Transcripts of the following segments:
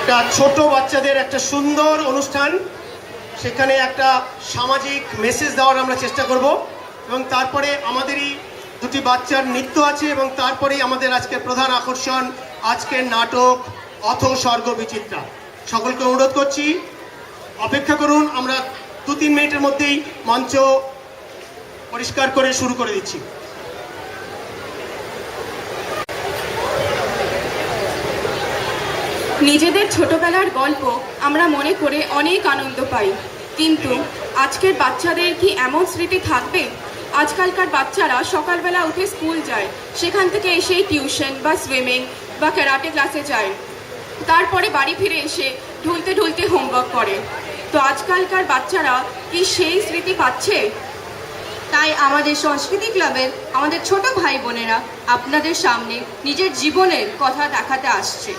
একটা ছোট বাচ্চাদের একটা সুন্দর অনুষ্ঠান, সেখানে একটা সামাজিক মেসেজ দেওয়ার আমরা চেষ্টা করব এবং তারপরে আমাদেরই দুটি বাচ্চার নৃত্য আছে এবং তারপরেই আমাদের আজকের প্রধান আকর্ষণ আজকের নাটক অথ স্বর্গ বিচিত্রা। সকলকে অনুরোধ করছি অপেক্ষা করুন, আমরা 2-3 মিনিটের মধ্যেই মঞ্চ পরিষ্কার করে শুরু করে দিচ্ছি। নিজেদের ছোটবেলার গল্প আমরা মনে করে অনেক আনন্দ পাই, কিন্তু আজকের বাচ্চাদের কি এমন স্মৃতি থাকবে? আজকালকার বাচ্চারা সকালবেলা উঠে স্কুল যায়, সেখান থেকে এসেই টিউশন বা সুইমিং বা ক্যারাটে ক্লাসে যায়, তারপরে বাড়ি ফিরে এসে ঢুলতে ঢুলতে হোমওয়ার্ক করে। তো আজকালকার বাচ্চারা কি সেই স্মৃতি পাচ্ছে? তাই আমাদের সংস্কৃতি ক্লাবের আমাদের ছোট ভাই বোনেরা আপনাদের সামনে নিজের জীবনের কথা দেখাতে আসছে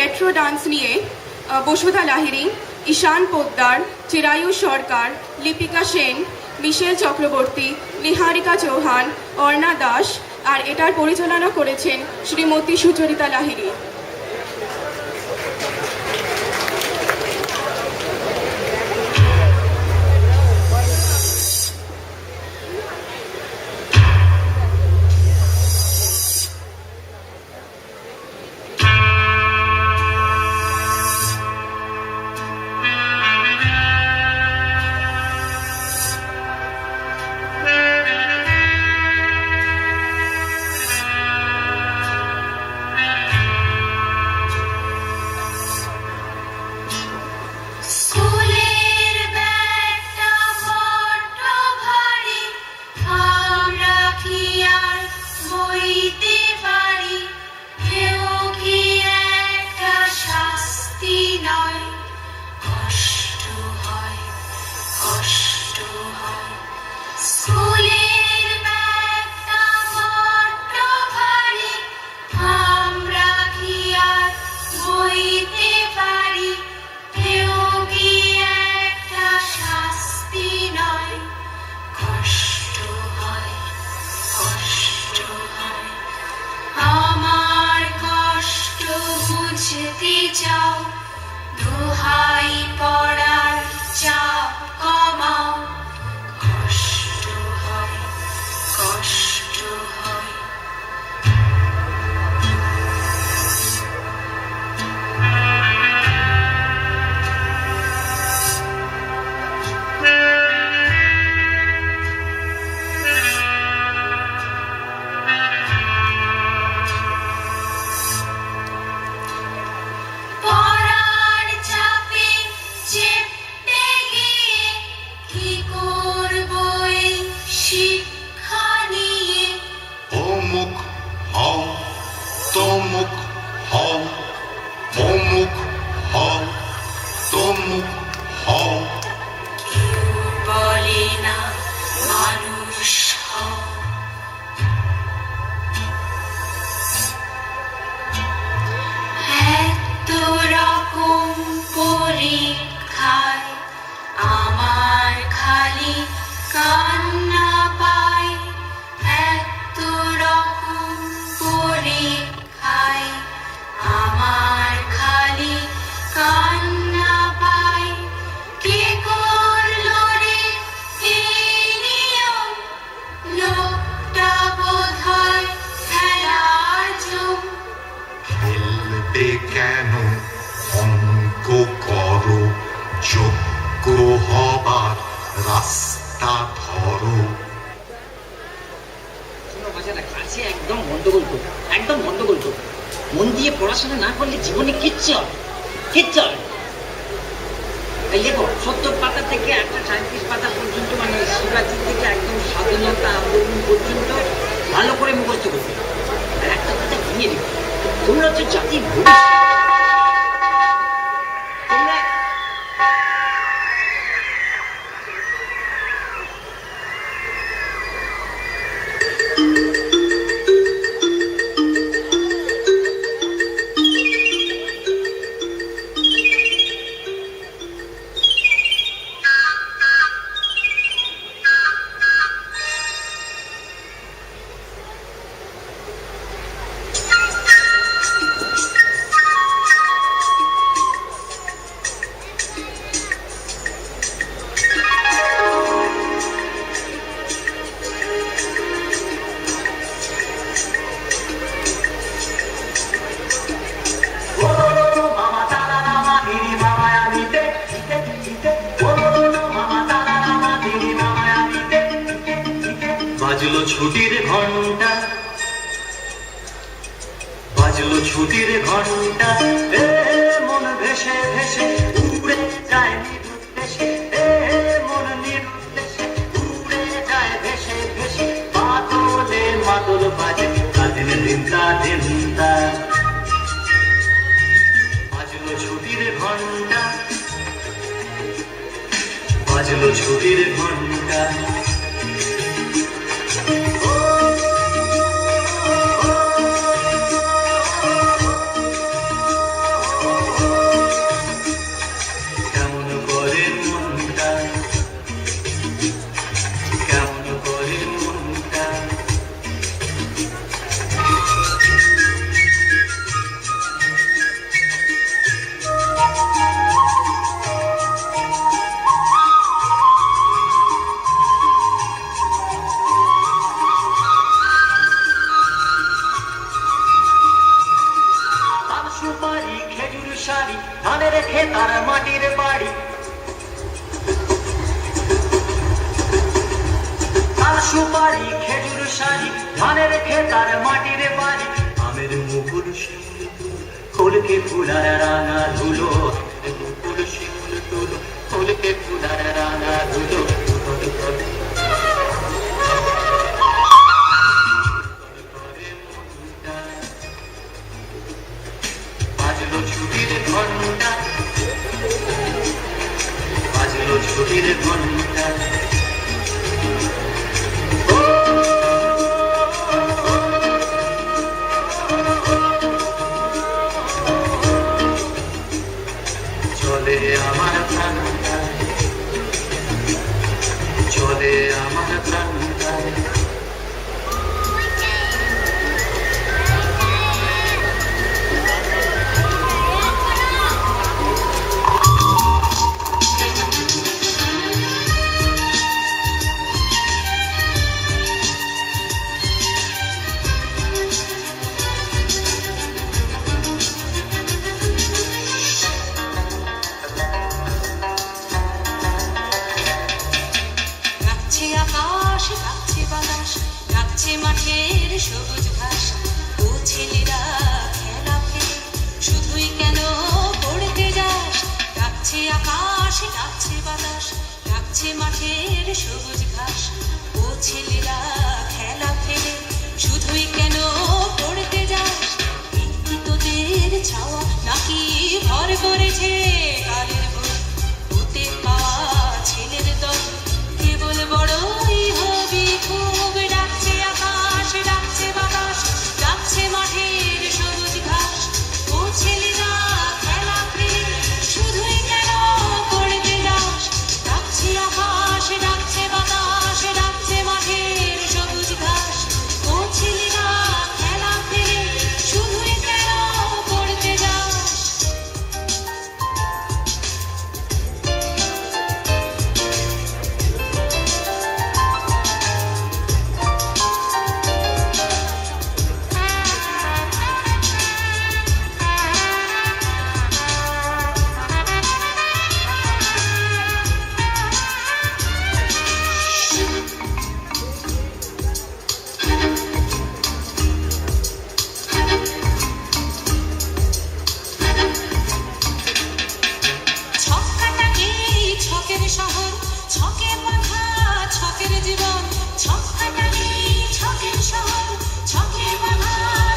রেট্রো ডান্স নিয়ে বসুধা লাহিড়ী, ঈশান পোদ্দার, চিরায়ু সরকার, লিপিকা সেন, মিশেল চক্রবর্তী, নিহারিকা চৌহান, অর্ণা দাস, আর এটার পরিচালনা করেছেন শ্রীমতী সুচরিতা লাহিড়ী। মন দিয়ে পড়াশোনা না করলে জীবনে কিচ্ছু হবে এই দেখো 70 পাতা থেকে 137 পাতা পর্যন্ত, মানে শিবাজি থেকে একদম স্বাধীনতা আন্দোলন পর্যন্ত ভালো করে মুখস্থ করতে, আর একটা কথা ভেঙে দিবে, তোমরা হচ্ছে জাতির ভবিষ্যৎ। বাজলো ছুটির ঘন্টা, বাজলো ছুটির ঘন্টা, এ মন ভেসে ভেসে উড়ে যায় নিরুদ্দেশে, এ মন নিরুদ্দেশে উড়ে যায় ভেসে ভেসে, বাদলে মাদল বাজে কাদিন দিনটা দিনটা। বাজলো ছুটির ঘন্টা, বাজলো ছুটির ঘন্টা। কেমন করে মনটা, কেমন করে মনটা, তার সুপারি খেজুর শাড়ি ধানের খেতার মাটির বাড়ি, তার সুপারি খেজুর শাড়ি ধানের খেতার মাটির বাড়ি, আমের মুকুল শিমুল তুলো ফুলকে ফুলার রাঙা ধুলো, মুকুল শিমুল তুলো ফুলকে ফুলার রাঙা ধুলো। বাজলো ছুটির ঘন্টা, বাজলো ছুটির ঘন্টা। চলে আমার প্রাণটা, চলে আমার প্রাণটা। ডাকছে আকাশ, ডাকছে বাতাস, ডাকছে মাঠের সবুজ ঘাস, ও ছেলেরা খেলা ফেলে শুধুই কেন পড়তে যাস? ডাকছে আকাশ, ডাকছে বাতাস, ডাকছে মাঠের সবুজ ঘাস, ও ছেলেরা খেলা ফেলে শুধুই কেন পড়তে যাস? এই কি তোদের ছাওয়া নাকি ভর করেছে কালের ভোর? হতে পাওয়া ছেলের দল কেবল বড়ই হবি খুব। ডাকছে আকাশ, ডাকছে বাতাস, ডাকছে মাঠের সবুজ ঘাস, ও ছেলেরা খেলা ফেলে শুধুই কেন পড়তে যাস? ডাকছে আকাশ, ডাকছে বাতাস, ডাকছে মাঠের সবুজ ঘাস, ও ছেলেরা খেলা ফেলে শুধুই কেন পড়তে যাস? ছক্কাটাকে ছকের শহর, ছকে বাঁধা ছকের জীবন, ছক্কাটাকে ছকের শহর, ছকে বাঁধা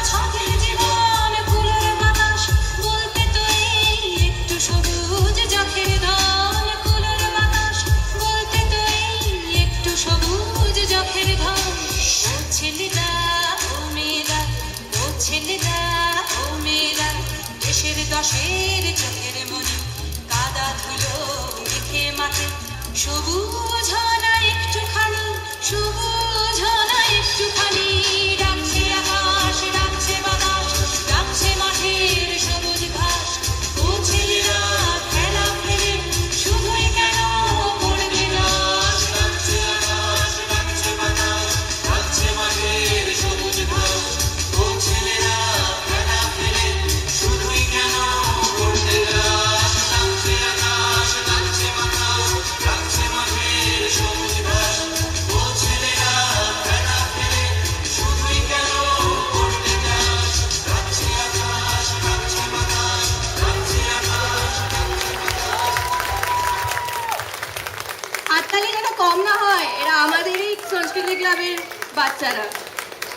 ছকের জীবন। কুলোর বাতাস বলতে তো এই একটু সবুজ যখের ধন, কুলোর বাতাস বলতে তো এই একটু সবুজ যখের ধন। ও ছেলেরা, ও মেয়েরা, ও ছেলেরা, ও মেয়েরা, দেশের দশের চোখের মনি কাদা ধুলো মেখে মাঠে, সবুজ না একটুখানি, সবুজ না একটুখানি। ডাকছে আকাশ, ডাকছে বাতাস, ডাকছে মাঠের সবুজ ঘাস, ও ছেলেরা খেলা ফেলে শুধুই কেন পড়বে যাস? ডাকছে আকাশ, ডাকছে বাতাস, ডাকছে মাঠের সবুজ ঘাস, ও ছেলেরা খেলা ফেলে শুধুই কেন পড়তে যাস? ডাকছে আকাশ, ডাকছে বাতাস, ডাকছে মাঠের সবুজ সংস্কৃতি ক্লাবের বাচ্চারা।